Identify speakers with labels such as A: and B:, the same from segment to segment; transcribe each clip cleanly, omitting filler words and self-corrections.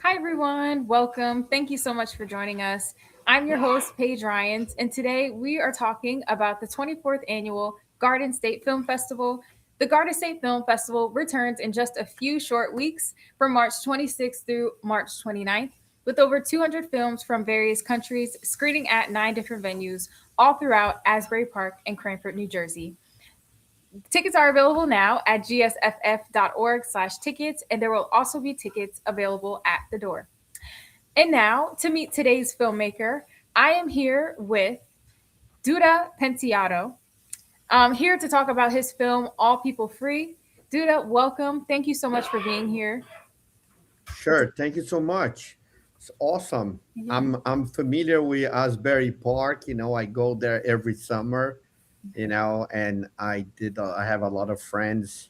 A: Hi, everyone. Welcome. Thank you so much for joining us. I'm your host, Paige Ryans, and today we are talking about the 24th annual Garden State Film Festival. The Garden State Film Festival returns in just a few short weeks from March 26th through March 29th, with over 200 films from various countries screening at 9 different venues all throughout Asbury Park and Cranford, New Jersey. Tickets are available now at gsff.org/tickets, and there will also be tickets available at the door. And now, to meet today's filmmaker, I am here with Duda Penteado. Here to talk about his film, All People Free. Duda, welcome. Thank you so much for being here.
B: Sure. Thank you so much. It's awesome.
A: Yeah.
B: I'm familiar with Asbury Park. I go there every summer. And I have a lot of friends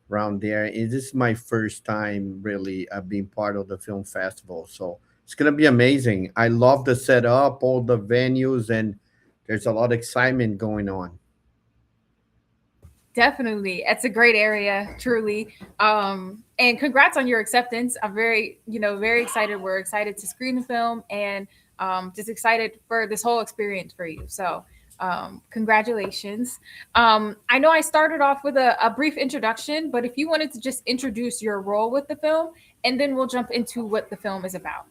B: around there. And this is my first time really being part of the film festival, so it's gonna be amazing. I love the setup, all the venues, and there's a lot of excitement going on.
A: Definitely. It's a great area, truly. And congrats on your acceptance. I'm very, very excited. We're excited to screen the film and just excited for this whole experience for you. So, congratulations. I know I started off with a brief introduction, but if you wanted to just introduce your role with the film, and then we'll jump into what the film is about.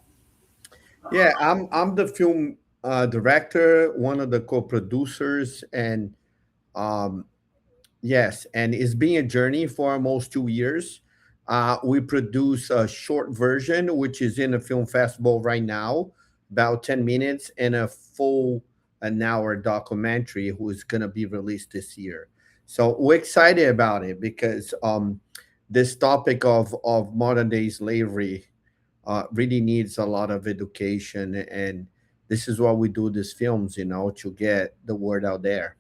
B: Yeah, I'm the film director, one of the co-producers, and um, yes, and it's been a journey for almost 2 years. We produce a short version, which is in a film festival right now, about 10 minutes, and a full an hour documentary who is going to be released this year. So we're excited about it because this topic of modern day slavery really needs a lot of education. And this is why we do these films, to get the word out there.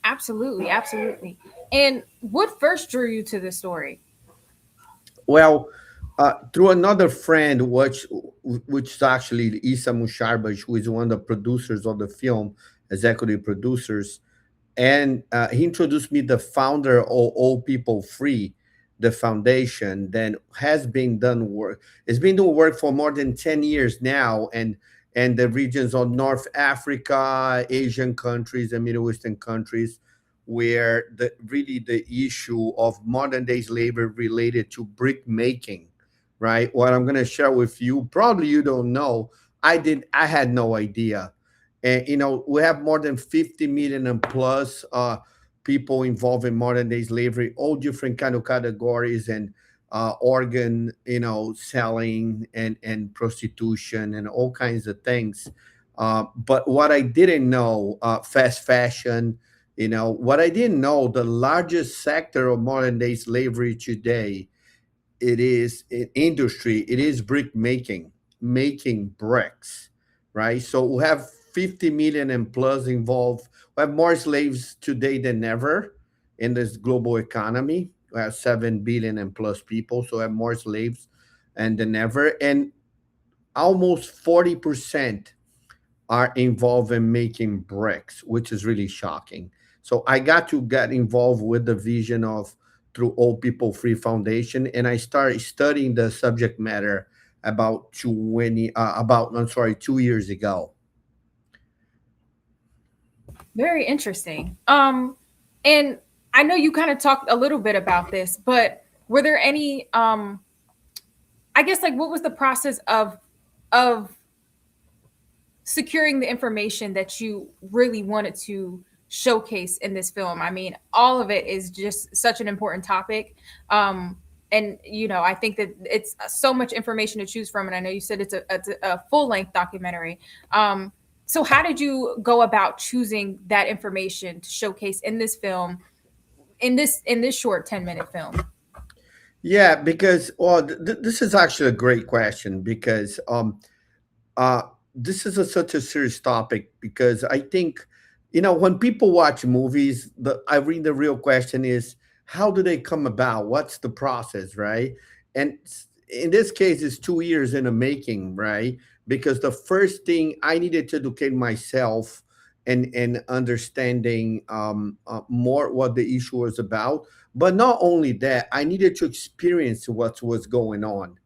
A: Absolutely, absolutely. And what first drew you to the story?
B: Well, through another friend, which is actually Isa Musharbash, who is one of the producers of the film, executive producers, and he introduced me the founder of All People Free, the foundation that has been done work. It's been doing work for more than 10 years now, and the regions of North Africa, Asian countries, and Middle Eastern countries, where the issue of modern day slavery related to brick making, right? What I'm going to share with you, probably you don't know. I had no idea. And we have more than 50 million and plus people involved in modern day slavery, all different kind of categories, and organ selling and prostitution and all kinds of things. But what I didn't know, fast fashion, what I didn't know, the largest sector of modern day slavery today, it is in industry, it is brick making bricks, right? So we have 50 million and plus involved. We have more slaves today than ever in this global economy. We have 7 billion and plus people, so we have more slaves and than ever. And almost 40% are involved in making bricks, which is really shocking. So I got to get involved with the vision of through All People Free Foundation, and I started studying the subject matter about 2 years ago.
A: Very interesting. And I know you kind of talked a little bit about this, but were there any I guess like what was the process of securing the information that you really wanted to showcase in this film? I mean, all of it is just such an important topic. And I think that it's so much information to choose from, and I know you said it's a full-length documentary. So how did you go about choosing that information to showcase in this film, in this short 10-minute film?
B: Yeah, because this is actually a great question because uh, this is such a serious topic because I think, when people watch movies, the real question is how do they come about? What's the process, right? And in this case, it's 2 years in the making, right? Because the first thing I needed to educate myself and understanding more what the issue was about. But not only that, I needed to experience what was going on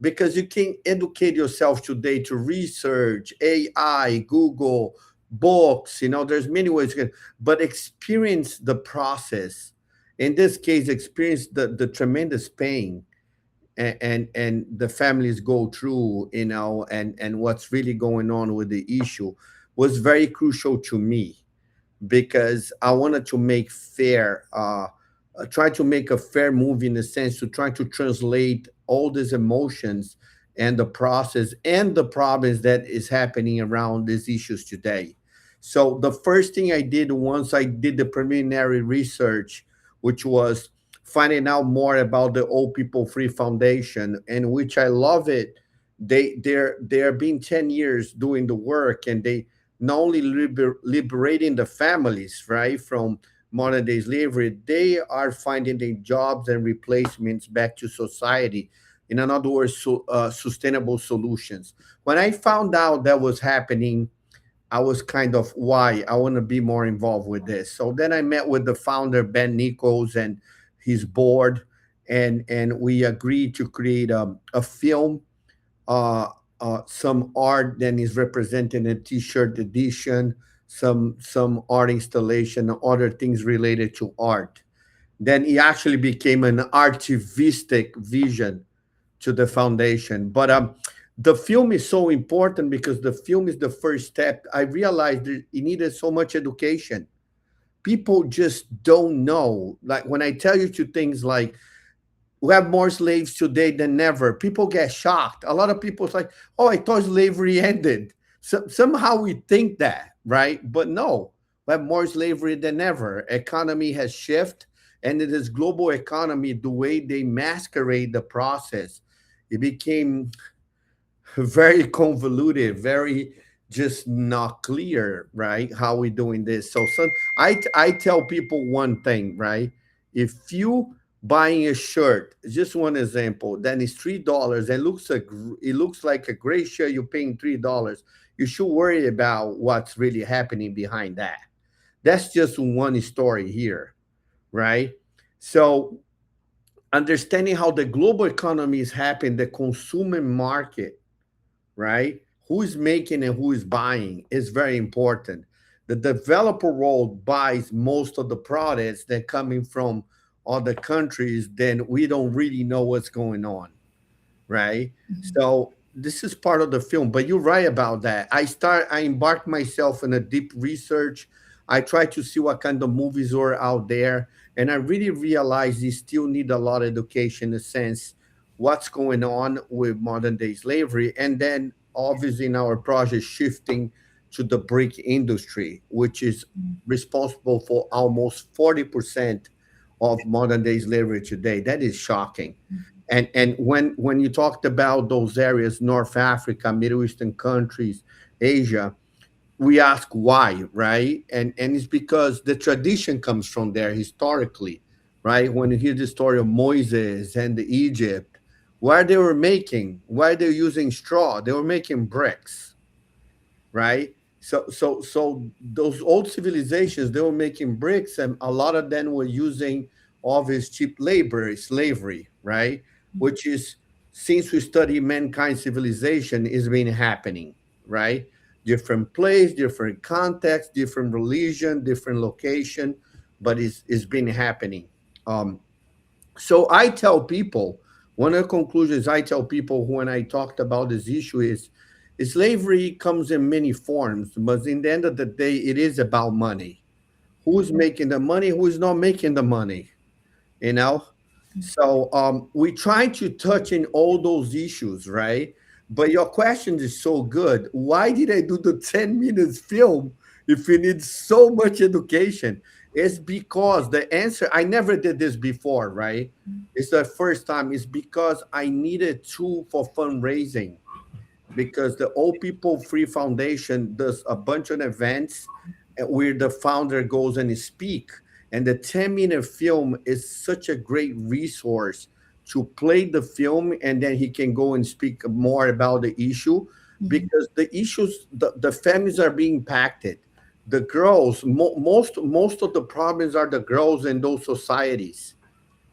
B: because you can educate yourself today to research AI, Google, books. There's many ways you can, but experience the process. In this case, experience the tremendous pain and the families go through, and what's really going on with the issue was very crucial to me, because I wanted to make fair, try to make a fair movie, in the sense to try to translate all these emotions and the process and the problems that is happening around these issues today. So the first thing I did once I did the preliminary research, which was finding out more about the Old People Free Foundation, and which I love it. They're been 10 years doing the work, and they not only liberating the families, right, from modern day slavery, they are finding the jobs and replacements back to society. In other words, sustainable solutions. When I found out that was happening, I was kind of, why I want to be more involved with this. So then I met with the founder, Ben Nichols, and his board, and we agreed to create a film, uh, some art then is represented in a t-shirt edition, some art installation, other things related to art. Then it actually became an artivistic vision to the foundation. But the film is so important because the film is the first step. I realized that it needed so much education. People just don't know. Like when I tell you to things like, we have more slaves today than ever. People get shocked. A lot of people it's like, "Oh, I thought slavery ended." So somehow we think that, right? But no, we have more slavery than ever. Economy has shifted, and it is global economy. The way they masquerade the process, it became very convoluted, very just not clear, right? How we doing this? So, I tell people one thing, right? If you buying a shirt, just one example, then it's $3. And it looks like a great shirt. You're paying $3. You should worry about what's really happening behind that. That's just one story here, right? So understanding how the global economy is happening, the consumer market, right? Who is making and who is buying is very important. The developer world buys most of the products that coming from other countries, then we don't really know what's going on, right? So this is part of the film, but you're right about that. I embarked myself in a deep research. I tried to see what kind of movies were out there, and I really realized you still need a lot of education, in a sense what's going on with modern day slavery, and then obviously in our project shifting to the brick industry, which is responsible for almost 40% of modern day slavery today. That is shocking. And when you talked about those areas, North Africa, Middle Eastern countries, Asia, we ask why, right? And it's because the tradition comes from there historically, right? When you hear the story of Moses and Egypt, where they were making, why they're using straw, they were making bricks, right? So those old civilizations, they were making bricks, and a lot of them were using obvious cheap labor, slavery, right? Which is, since we study mankind civilization, is been happening, right? Different place, different context, different religion, different location, but it's been happening. Um, so I tell people, one of the conclusions I tell people when I talked about this issue is slavery comes in many forms, but in the end of the day, it is about money. Who's making the money? Who's not making the money? You know? So we try to touch in all those issues, right? But your question is so good. Why did I do the 10 minutes film if you need so much education? It's because the answer, I never did this before, right? It's the first time. It's because I needed tool for fundraising, because the Old People Free Foundation does a bunch of events where the founder goes and speak. And the 10-minute film is such a great resource to play the film, and then he can go and speak more about the issue, because the issues, the families are being impacted. The girls, most of the problems are the girls in those societies,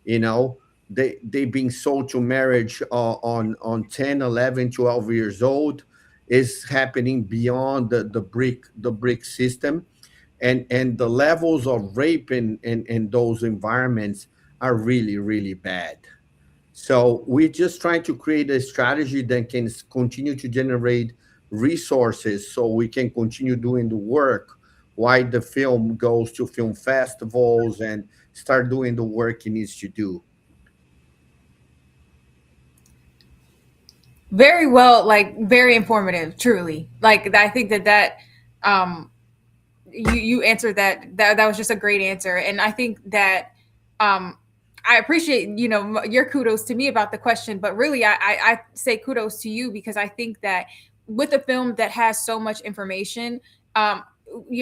B: you know. they being sold to marriage on 10, 11, 12 years old is happening beyond the brick system, and the levels of rape in those environments are really really bad. So we're just trying to create a strategy that can continue to generate resources so we can continue doing the work while the film goes to film festivals and start doing the work it needs to do.
A: Very well, like very informative, truly. Like I think that um you answered that was just a great answer, and I think that um I appreciate your kudos to me about the question, but really I say kudos to you because I think that with a film that has so much information, um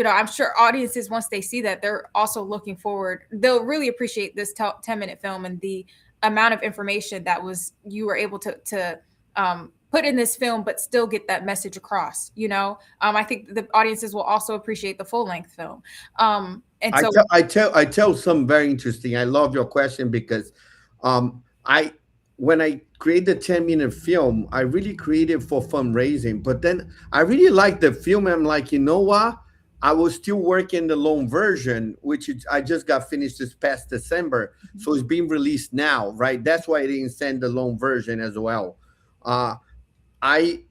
A: I'm sure audiences, once they see that, they're also looking forward, they'll really appreciate this 10-minute film and the amount of information that was you were able to put in this film but still get that message across. I think the audiences will also appreciate the full length film. And so
B: I tell some very interesting. I love your question because I when I create the 10-minute film, I really created for fundraising. But then I really like the film. I'm like, you know what? I was still working the long version, I just got finished this past December. So it's being released now, right? That's why I didn't send the long version as well. Uh, I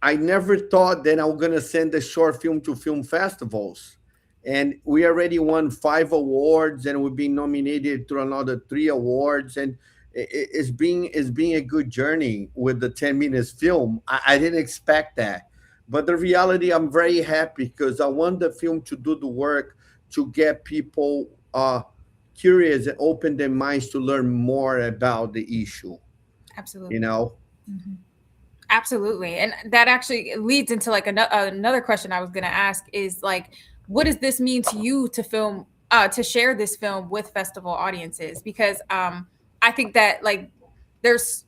B: I never thought that I was gonna send the short film to film festivals, and we already won 5 awards, and we've been nominated to another 3 awards, and it's been a good journey with the 10 minutes film. I didn't expect that, but the reality, I'm very happy because I want the film to do the work to get people curious and open their minds to learn more about the issue. You
A: absolutely.
B: know.
A: Mhm. Absolutely. And that actually leads into like another question I was going to ask is like, what does this mean to you to to share this film with festival audiences? Because I think that like there's,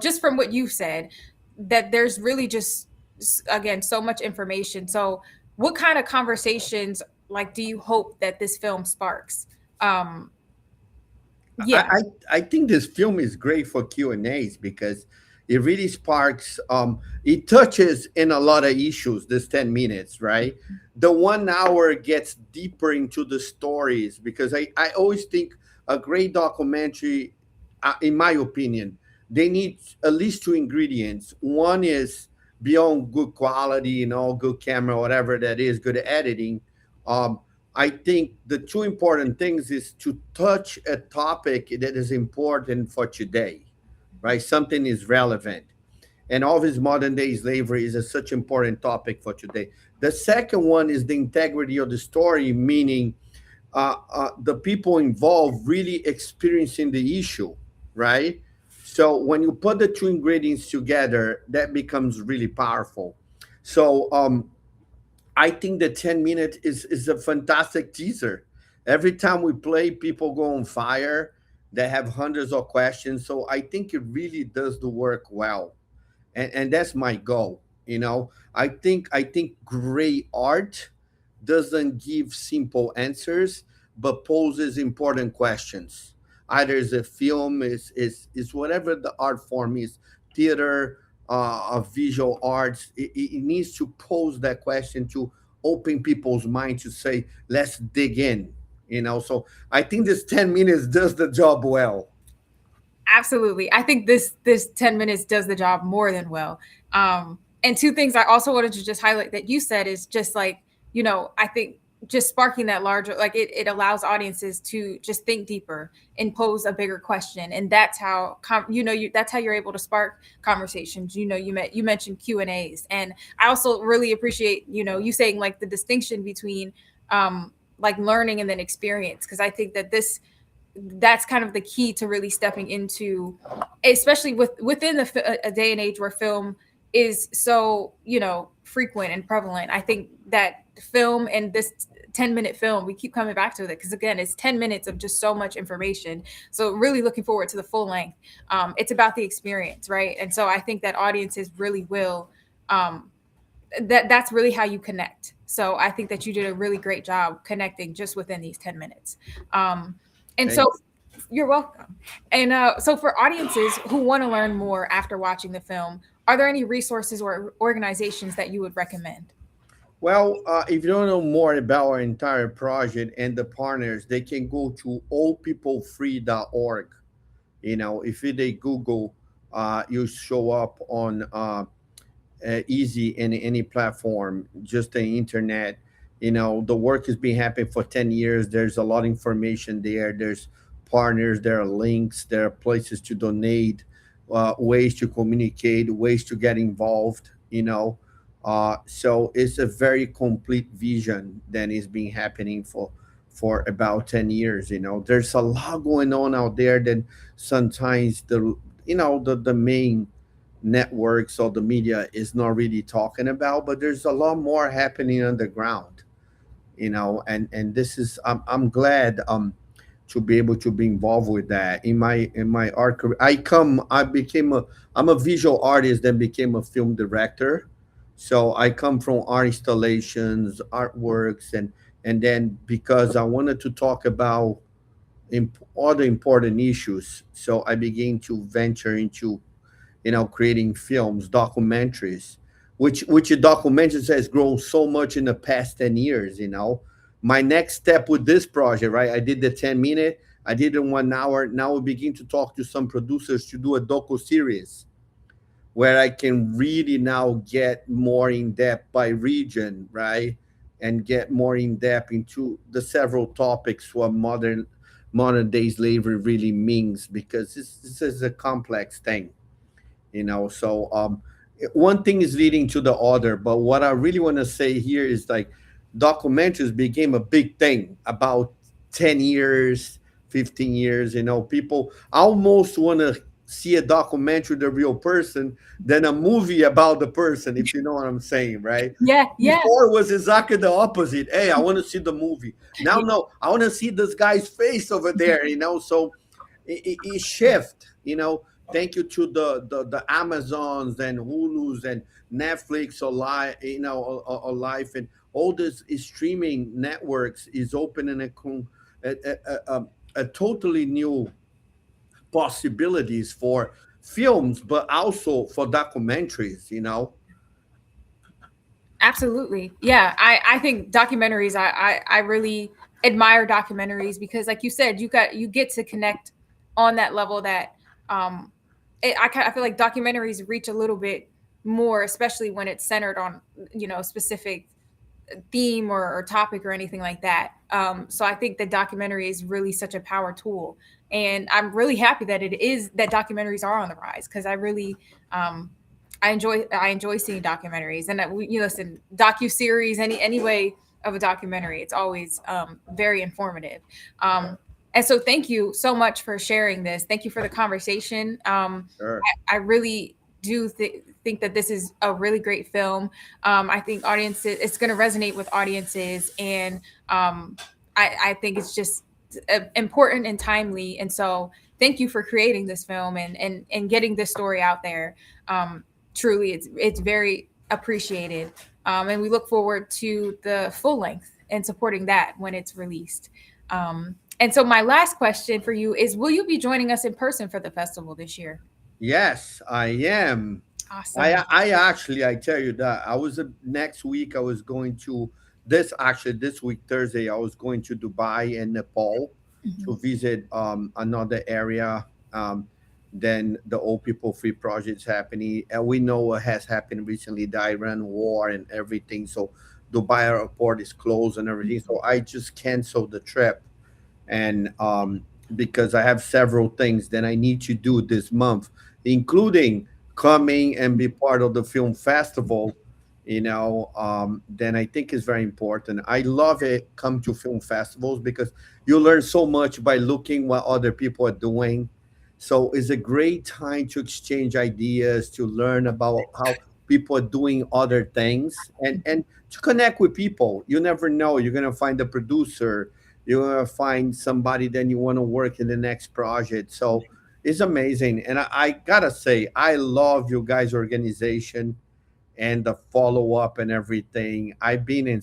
A: just from what you've said, that there's really just, again, so much information. So what kind of conversations like do you hope that this film sparks? Um,
B: I,
A: yeah,
B: I I think this film is great for Q&As because it really sparks it touches in a lot of issues, this 10 minutes, right? The 1 hour gets deeper into the stories because I always think a great documentary, in my opinion, they need at least two ingredients. One is beyond good quality, good camera, whatever that is, good editing. um, I think the two important things is to touch a topic that is important for today, right? Something is relevant. And all this modern day slavery is such important topic for today. The second one is the integrity of the story, meaning the people involved really experiencing the issue, right? So when you put the two ingredients together, that becomes really powerful. So I think the 10 minute is a fantastic teaser. Every time we play, people go on fire. They have hundreds of questions. So I think it really does the work well. And that's my goal. I think great art doesn't give simple answers, but poses important questions. Either it's a film, is whatever the art form is, theater, of visual arts. It needs to pose that question to open people's mind to say, let's dig in. So I think this 10 minutes does the job well.
A: absolutely. I think this 10 minutes does the job more than well. And two things I also wanted to just highlight that you said is just like, I think just sparking that larger, like it allows audiences to just think deeper and pose a bigger question. And that's how that's how you're able to spark conversations. You mentioned Q&As. And I also really appreciate, you saying like the distinction between like learning and then experience, because I think that that's kind of the key to really stepping into, especially within a day and age where film is so frequent and prevalent. I think that film and this 10-minute film, we keep coming back to it because again, it's 10 minutes of just so much information. So really looking forward to the full length. It's about the experience, right? And so I think that audiences really will, um, that's really how you connect. So I think that you did a really great job connecting just within these 10 minutes. um, and so
B: Thanks.
A: you're welcome. And so, for audiences who want to learn more after watching the film, are there any resources or organizations that you would recommend?
B: Well, if you don't know more about our entire project and the partners, they can go to allpeoplefree.org. If they Google, you show up on easy in any platform, just the internet. The work has been happening for 10 years. There's a lot of information there. There's partners, there are links, there are places to donate, ways to communicate, ways to get involved. So it's a very complete vision that is been happening for about 10 years. There's a lot going on out there that sometimes the main networks or the media is not really talking about, but there's a lot more happening underground. And this is, I'm glad to be able to be involved with that in my art career. I'm a visual artist, then became a film director. So I come from art installations, artworks, and then because I wanted to talk about other important issues, so I began to venture into creating films, documentaries, which documentaries has grown so much in the past 10 years. My next step with this project, right? I did the 10 minute, I did it 1 hour. Now we begin to talk to some producers to do a docu series where I can really now get more in depth by region, right? And get more in depth into the several topics what modern day slavery really means, because this is a complex thing. So one thing is leading to the other, but what I really want to say here is like documentaries became a big thing about 10 years, 15 years. People almost want to see a documentary the real person than a movie about the person, if you know what I'm saying, right?
A: Yeah, yeah,
B: Before it was exactly the opposite. Hey, I want to see the movie. Now, no, I want to see this guy's face over there. So it shift. Thank you to the Amazons and Hulus and Netflix or or Life, and all this streaming networks is opening a totally new possibilities for films, but also for documentaries.
A: absolutely. Yeah, I think documentaries. I really admire documentaries because, like you said, you get to connect on that level that um, I feel like documentaries reach a little bit more, especially when it's centered on specific theme or topic or anything like that. So I think that documentary is really such a power tool, and I'm really happy that it is that documentaries are on the rise because um, I enjoy seeing documentaries, and you listen docu series any way of a documentary. It's always very informative. Um, and so thank you so much for sharing this. Thank you for the conversation.
B: Sure.
A: I really do think that this is a really great film. I think audiences, it's going to resonate with audiences, and I think it's just important and timely. And so, thank you for creating this film and getting this story out there. Truly, it's very appreciated, and we look forward to the full length and supporting that when it's released. And so, my last question for you is: will you be joining us in person for the festival this year?
B: Yes, I am. I
A: Awesome.
B: I actually I tell you that I was next week I was going to this week Thursday I was going to Dubai and Nepal
A: Mhm.
B: to visit another area. Then the Old People Free Project is happening, and we know what has happened recently, the Iran war and everything. So Dubai airport is closed and everything. So I just canceled the trip, and because I have several things that I need to do this month, including coming and be part of the film festival. Then I think is very important. I love it. Come to film festivals because you learn so much by looking what other people are doing. So it's a great time to exchange ideas, to learn about how people are doing other things, and to connect with people. You never know. You're gonna find a producer, you're gonna find somebody then you want to work in the next project. So it's amazing, and I gotta say I love you guys organization and the follow-up and everything. I've been in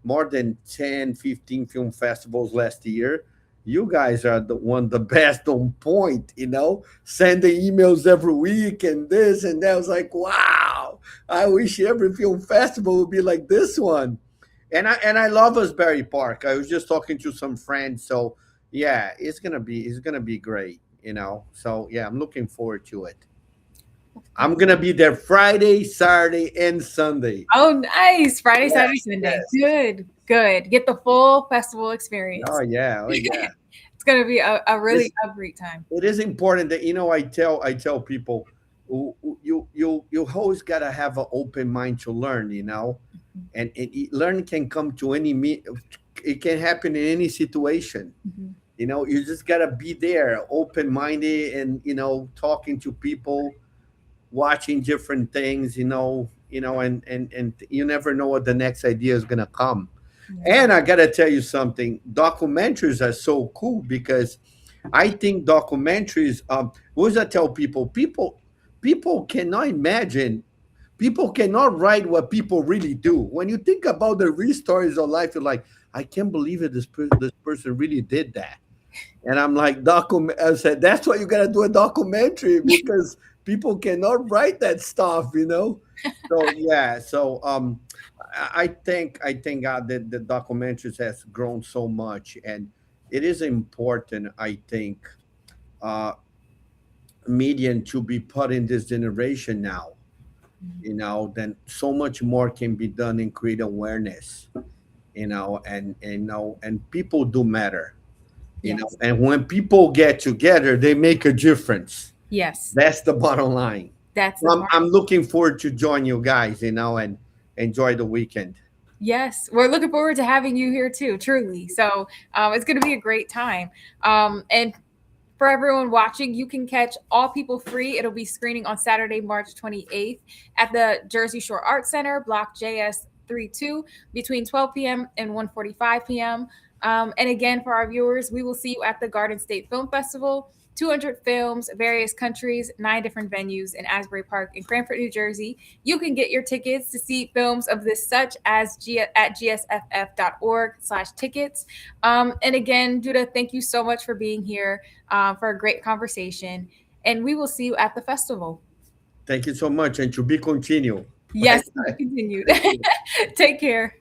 B: more than 10, 15 film festivals last year, you guys are the best on point, sending emails every week and this and that. I was like, wow, I wish every film festival would be like this one. And I love Asbury Park. I was just talking to some friends, so yeah, it's gonna be great, So yeah, I'm looking forward to it. I'm gonna be there Friday, Saturday, and Sunday.
A: Oh, nice. Friday, Saturday,
B: Yes,
A: Sunday.
B: yes.
A: Good, good. Get the full festival
B: Oh
A: experience.
B: yeah, oh yeah.
A: It's going to be a really
B: It's
A: a great time.
B: it is important that I tell people, you always gotta have an open mind to learn, and learn can come to it can happen in any situation.
A: Mhm.
B: You just gotta be there, open minded, and talking to people, watching different things, and you never know what the next idea is gonna come.
A: Yeah.
B: And I gotta tell you something, documentaries are so cool because I think documentaries, what does I tell people? People cannot imagine, people cannot write what people really do. When you think about the real stories of life, you're like, I can't believe it. This person really did that. And I'm like, I said, that's why you gotta do a documentary because people cannot write that stuff. So yeah, I think that the documentaries has grown so much, and it is important. I think uh, medium to be put in this generation now. Then so much more can be done and create awareness. And people do matter.
A: Yes.
B: And when people get together, they make a difference.
A: Yes.
B: That's the bottom line.
A: That's
B: So
A: the
B: I'm
A: part.
B: looking forward to join you guys, and enjoy the weekend.
A: Yes, we're looking forward to having you here too, truly. So it's going to be a great time. And for everyone watching, you can catch All People Free. It'll be screening on Saturday, March 28th at the Jersey Shore Arts Center, Block JS32, between 12 p.m. and 1:45 p.m. And again, for our viewers, we will see you at the Garden State Film Festival. 200 films, various countries, 9 different venues in Asbury Park in Cranford, New Jersey. You can get your tickets to see films of this such as at gsff.org/tickets. And again, Judah, thank you so much for being here for a great conversation. And we will see you at the festival.
B: Thank you so much, and to be continued. Bye
A: Yes, to be
B: bye.
A: continued.
B: Thank you.
A: Take care.